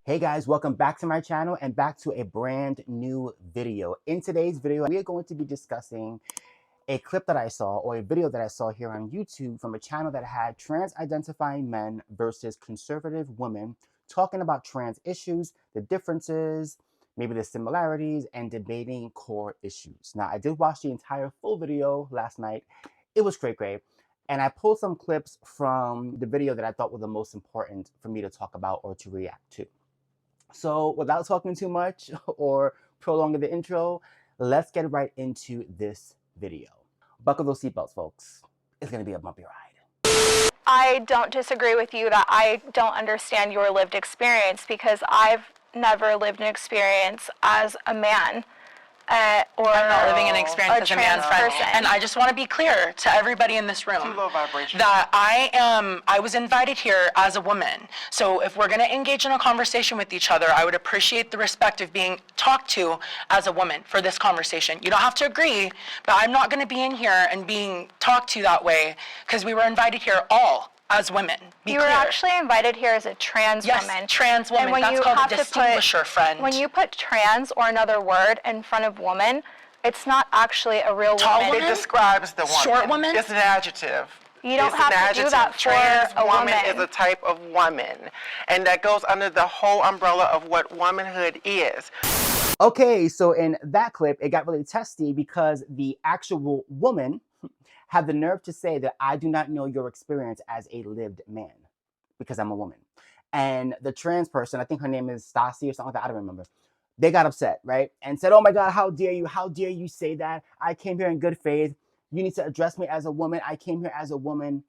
Hey guys, welcome back to my channel and back to a brand new video. In today's video, we are going to be discussing a clip that I saw or a video that I saw here on YouTube from a channel that had trans-identifying men versus conservative women talking about trans issues, the differences, maybe the similarities, and debating core issues. Now, I did watch the entire full video last night. It was great. And I pulled some clips from the video that I thought were the most important for me to talk about or to react to. So without talking too much or prolonging the intro, let's get right into this video. Buckle those seatbelts, folks. It's gonna be a bumpy ride. I don't disagree with you that I don't understand your lived experience because I've never lived an experience as a man. Or I'm not living an experience as a man friend. person. And I just want to be clear to everybody in this room Too low vibration. that I was invited here as a woman. So if we're going to engage in a conversation with each other, I would appreciate the respect of being talked to as a woman for this conversation. You don't have to agree, but I'm not going to be in here and being talked to that way because we were invited here all as women. You were actually invited here as a trans Yes, woman. trans woman. And when That's you called have a to distinguisher, friend. When you put trans or another word in front of woman, it's not actually a real Tall woman. woman? It describes the woman. Short woman? It's an adjective. You don't It's have an to adjective. do that for Trans a woman woman. is a type of woman, and that goes under the whole umbrella of what womanhood is. Okay, so in that clip, it got really testy because the actual woman had the nerve to say that I do not know your experience as a lived man because I'm a woman. And the trans person, I think her name is Stassi or something like that, I don't remember. They got upset, right? And said, oh my God, how dare you? How dare you say that? I came here in good faith. You need to address me as a woman. I came here as a woman.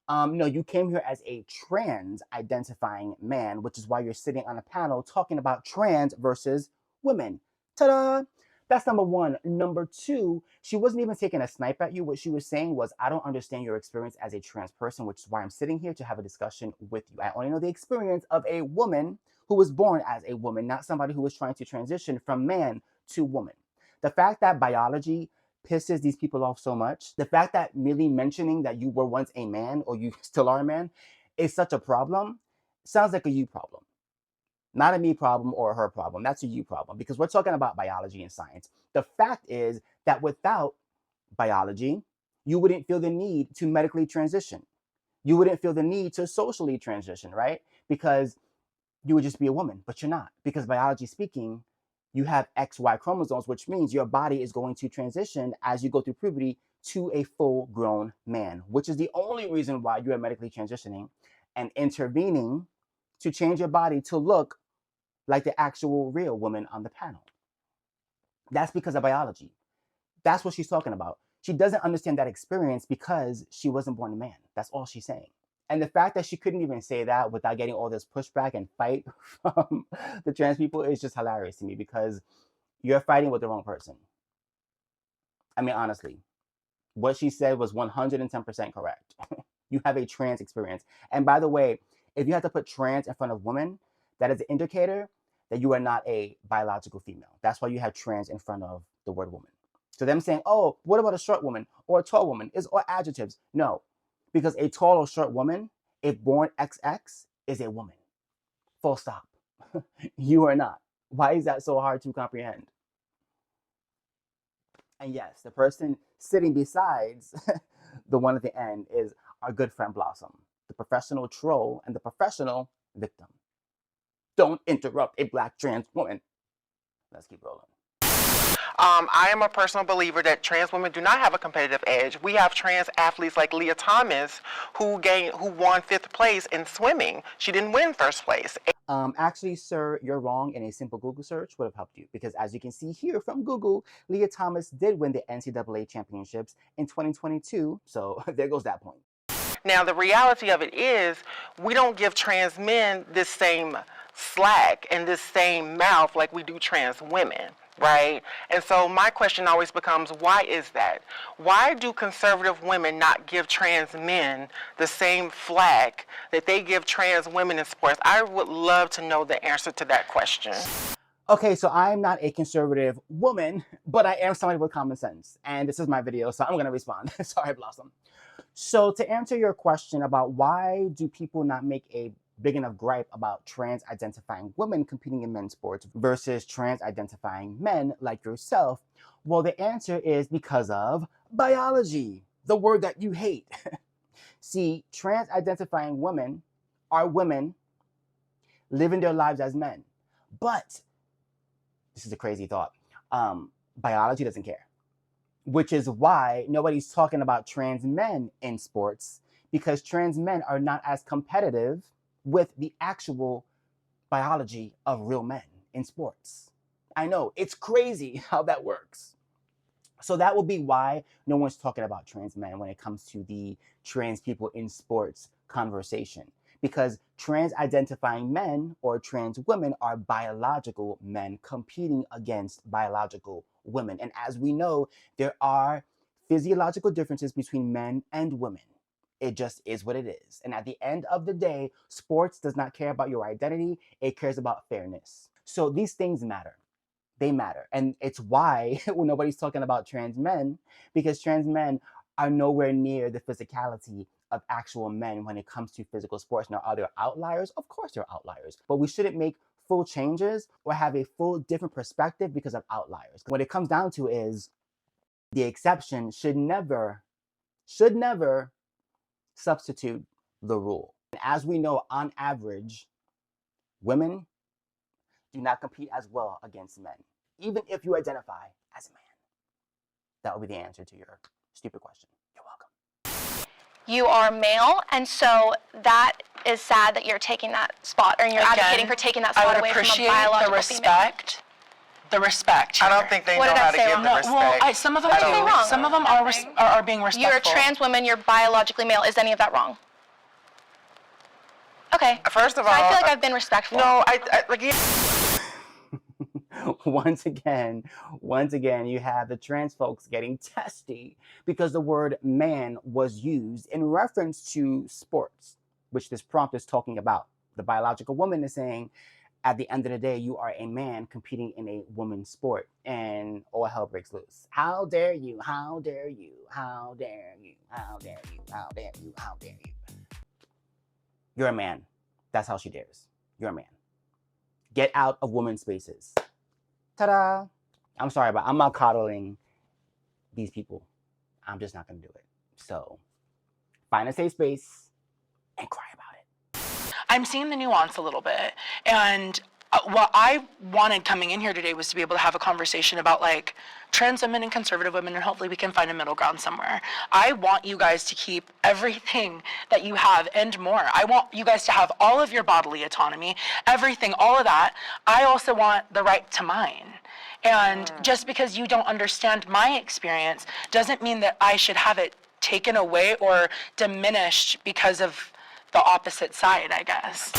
No, you came here as a trans identifying man, which is why you're sitting on a panel talking about trans versus women. Ta-da! That's number one. Number two, she wasn't even taking a snipe at you. What she was saying was, I don't understand your experience as a trans person, which is why I'm sitting here to have a discussion with you. I only know the experience of a woman who was born as a woman, not somebody who was trying to transition from man to woman. The fact that biology pisses these people off so much, the fact that merely mentioning that you were once a man or you still are a man is such a problem, sounds like a you problem. Not a me problem or a her problem. That's a you problem because we're talking about biology and science. The fact is that without biology, you wouldn't feel the need to medically transition. You wouldn't feel the need to socially transition, right? Because you would just be a woman, but you're not. Because biology speaking, you have XY chromosomes, which means your body is going to transition as you go through puberty to a full-grown man, which is the only reason why you are medically transitioning and intervening to change your body to look like the actual real woman on the panel. That's because of biology. That's what she's talking about. She doesn't understand that experience because she wasn't born a man. That's all she's saying. And the fact that she couldn't even say that without getting all this pushback and fight from the trans people is just hilarious to me because you're fighting with the wrong person. I mean, honestly, what she said was 110% correct. You have a trans experience. And by the way, if you have to put trans in front of woman, that is an indicator that you are not a biological female. That's why you have trans in front of the word woman. So them saying, oh, what about a short woman or a tall woman is all adjectives. No, because a tall or short woman, if born XX, is a woman. Full stop. You are not. Why is that so hard to comprehend? And yes, the person sitting besides the one at the end is our good friend Blossom, the professional troll and the professional victim. Don't interrupt a Black trans woman. Let's keep rolling. I am a personal believer that trans women do not have a competitive edge. We have trans athletes like Leah Thomas who won 5th place in swimming. She didn't win 1st place. Actually, sir, you're wrong, and a simple Google search would have helped you because as you can see here from Google, Leah Thomas did win the NCAA championships in 2022. So there goes that point. Now, the reality of it is we don't give trans men this same slack and this same mouth like we do trans women, right? And so my question always becomes, why is that? Why do conservative women not give trans men the same flack that they give trans women in sports? I would love to know the answer to that question. Okay, so I'm not a conservative woman, but I am somebody with common sense. And this is my video, so I'm going to respond. Sorry, Blossom. So to answer your question about why do people not make a big enough gripe about trans identifying women competing in men's sports versus trans identifying men like yourself? Well, the answer is because of biology, the word that you hate. See, trans identifying women are women living their lives as men. But this is a crazy thought. Biology doesn't care, which is why nobody's talking about trans men in sports, because trans men are not as competitive with the actual biology of real men in sports. I know, it's crazy how that works. So that will be why no one's talking about trans men when it comes to the trans people in sports conversation. Because trans identifying men or trans women are biological men competing against biological women. And as we know, there are physiological differences between men and women. It just is what it is. And at the end of the day, sports does not care about your identity, it cares about fairness. So these things matter. They matter. And it's why when nobody's talking about trans men, because trans men are nowhere near the physicality of actual men when it comes to physical sports. Now, are there outliers? Of course there are outliers. But we shouldn't make full changes or have a full different perspective because of outliers. What it comes down to is the exception should never substitute the rule. And as we know, on average, women do not compete as well against men, even if you identify as a man. That would be the answer to your stupid question. You're welcome. You are male, and so that is sad that you're taking that spot, or you're advocating for taking that I spot would away from a appreciate biological the female. respect. The respect. I here. don't think they What know did I how to say give wrong? the No, respect. well, some of them What did I say do. wrong? Some of them are being respectful. You're a trans woman, you're biologically male. Is any of that wrong? Okay. First of So all, I feel like I've been respectful. No, I like you. once again, you have the trans folks getting testy because the word man was used in reference to sports, which this prompt is talking about. The biological woman is saying, at the end of the day, you are a man competing in a woman's sport, and all hell breaks loose. How dare you? How dare you? How dare you? How dare you? How dare you? How dare you? You're a man. That's how she dares. You're a man. Get out of women's spaces. Ta-da! I'm sorry, but I'm not coddling these people. I'm just not going to do it. So find a safe space and cry about it. I'm seeing the nuance a little bit. And what I wanted coming in here today was to be able to have a conversation about like trans women and conservative women, and hopefully we can find a middle ground somewhere. I want you guys to keep everything that you have and more. I want you guys to have all of your bodily autonomy, everything, all of that. I also want the right to mine. And just because you don't understand my experience doesn't mean that I should have it taken away or diminished because of the opposite side, I guess.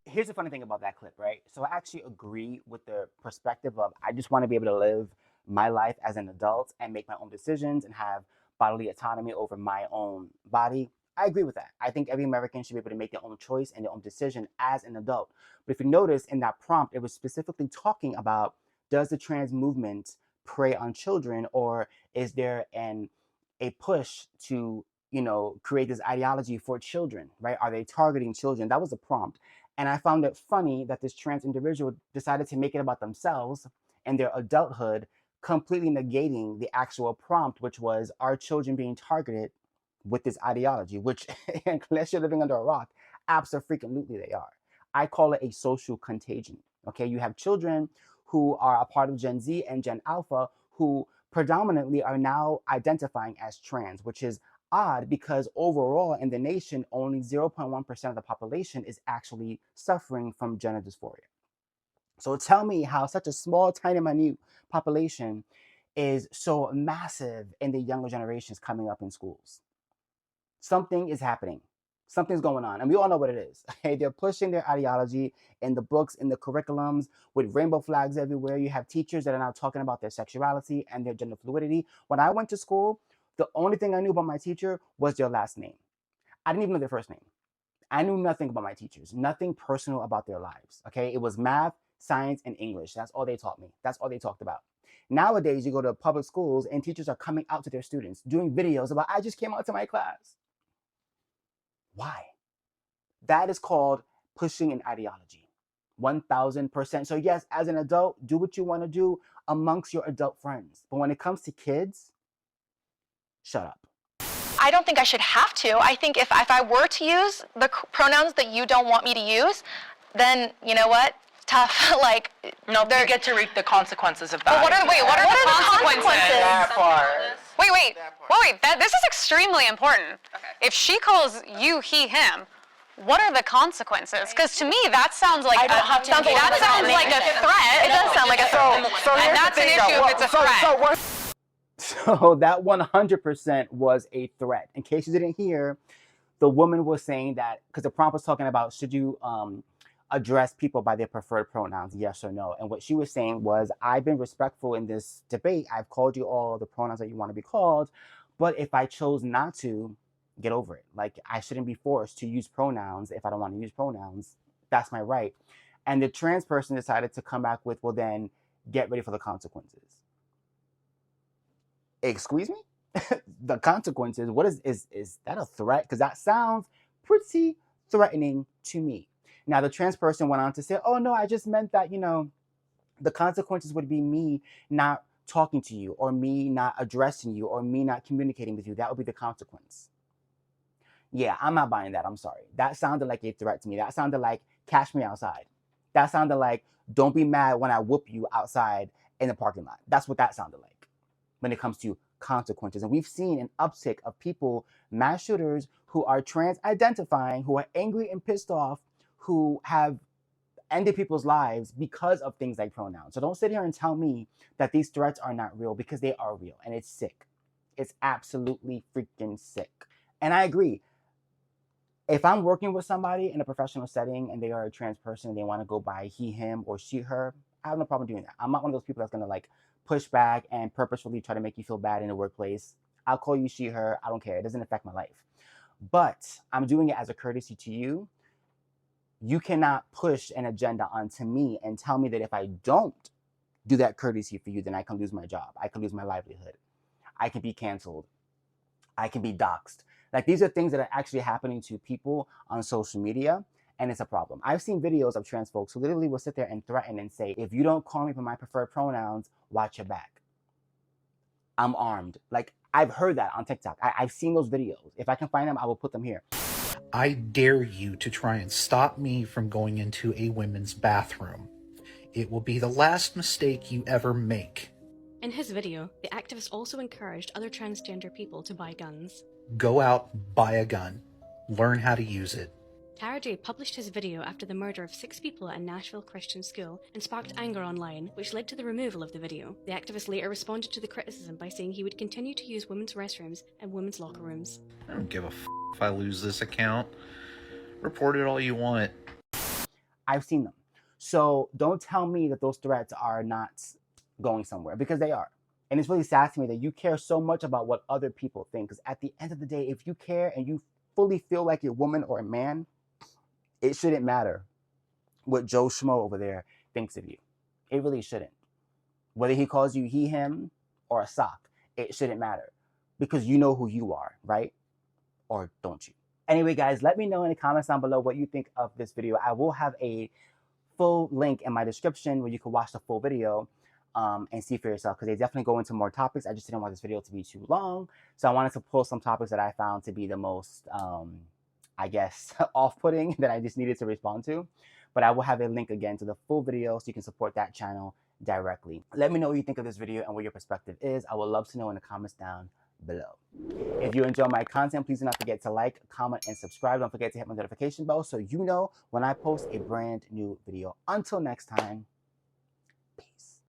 Here's the funny thing about that clip, right? So I actually agree with the perspective of I just want to be able to live my life as an adult and make my own decisions and have bodily autonomy over my own body. I agree with that. I think every American should be able to make their own choice and their own decision as an adult. But if you notice in that prompt, it was specifically talking about, does the trans movement prey on children, or is there a push to create this ideology for children, right? Are they targeting children? That was a prompt. And I found it funny that this trans individual decided to make it about themselves and their adulthood, completely negating the actual prompt, which was, are children being targeted with this ideology? Which, unless you're living under a rock, absolutely they are. I call it a social contagion. Okay, you have children who are a part of Gen Z and Gen Alpha who predominantly are now identifying as trans, which is odd because overall in the nation, only 0.1% of the population is actually suffering from gender dysphoria. So tell me how such a small, tiny, minute population is so massive in the younger generations coming up in schools. Something is happening. Something's going on. And we all know what it is. Okay? They're pushing their ideology in the books, in the curriculums, with rainbow flags everywhere. You have teachers that are now talking about their sexuality and their gender fluidity. When I went to school, the only thing I knew about my teacher was their last name. I didn't even know their first name. I knew nothing about my teachers, nothing personal about their lives. Okay? It was math, science, and English. That's all they taught me. That's all they talked about. Nowadays, you go to public schools and teachers are coming out to their students, doing videos about, I just came out to my class. Why? That is called pushing an ideology. 1000%. So yes, as an adult, do what you want to do amongst your adult friends. But when it comes to kids, shut up. I don't think I should have to. I think if I were to use the pronouns that you don't want me to use, then you know what? Tough. Like, No, you get to reap the consequences of that. But what are the consequences? That part. This is extremely important. If she calls you he, him, what are the consequences? Because to me, that sounds like I don't have to engage that with sounds that. like a threat. It does sound like a threat. So And here's that's the an thing, issue though. if it's a threat. So that 100% was a threat. In case you didn't hear, the woman was saying that, because the prompt was talking about, should you address people by their preferred pronouns, yes or no? And what she was saying was, I've been respectful in this debate. I've called you all the pronouns that you want to be called. But if I chose not to, get over it. Like, I shouldn't be forced to use pronouns if I don't want to use pronouns. That's my right. And the trans person decided to come back with, well, then get ready for the consequences. Excuse me? The consequences? What is that a threat? Because that sounds pretty threatening to me. Now, the trans person went on to say, oh, no, I just meant that, the consequences would be me not talking to you, or me not addressing you, or me not communicating with you. That would be the consequence. Yeah, I'm not buying that. I'm sorry. That sounded like a threat to me. That sounded like, catch me outside. That sounded like, don't be mad when I whoop you outside in the parking lot. That's what that sounded like when it comes to consequences. And we've seen an uptick of people, mass shooters, who are trans identifying, who are angry and pissed off, who have ended people's lives because of things like pronouns. So don't sit here and tell me that these threats are not real, because they are real, and it's sick. It's absolutely freaking sick. And I agree. If I'm working with somebody in a professional setting and they are a trans person and they want to go by he, him, or she, her, I have no problem doing that. I'm not one of those people that's going to like push back and purposefully try to make you feel bad in the workplace. I'll call you she, her. I don't care. It doesn't affect my life. But I'm doing it as a courtesy to you. You cannot push an agenda onto me and tell me that if I don't do that courtesy for you, then I can lose my job. I can lose my livelihood. I can be canceled. I can be doxxed. Like, these are things that are actually happening to people on social media, and it's a problem. I've seen videos of trans folks who literally will sit there and threaten and say, if you don't call me by my preferred pronouns, watch your back. I'm armed. Like, I've heard that on TikTok. I've seen those videos. If I can find them, I will put them here. I dare you to try and stop me from going into a women's bathroom. It will be the last mistake you ever make. In his video, the activist also encouraged other transgender people to buy guns. Go out, buy a gun. Learn how to use it. Tara J published his video after the murder of 6 people at a Nashville Christian school and sparked anger online, which led to the removal of the video. The activist later responded to the criticism by saying he would continue to use women's restrooms and women's locker rooms. I don't give a if I lose this account. Report it all you want. I've seen them. So don't tell me that those threats are not going somewhere, because they are. And it's really sad to me that you care so much about what other people think, because at the end of the day, if you care and you fully feel like you're a woman or a man, it shouldn't matter what Joe Schmo over there thinks of you. It really shouldn't. Whether he calls you he, him, or a sock, it shouldn't matter, because you know who you are, right? Or don't you? Anyway, guys, let me know in the comments down below what you think of this video. I will have a full link in my description where you can watch the full video and see for yourself, because they definitely go into more topics. I just didn't want this video to be too long, so I wanted to pull some topics that I found to be the most, I guess, off-putting, that I just needed to respond to. But I will have a link again to the full video so you can support that channel directly. Let me know what you think of this video and what your perspective is. I would love to know in the comments down below. If you enjoy my content, please do not forget to like, comment, and subscribe. Don't forget to hit my notification bell so you know when I post a brand new video. Until next time.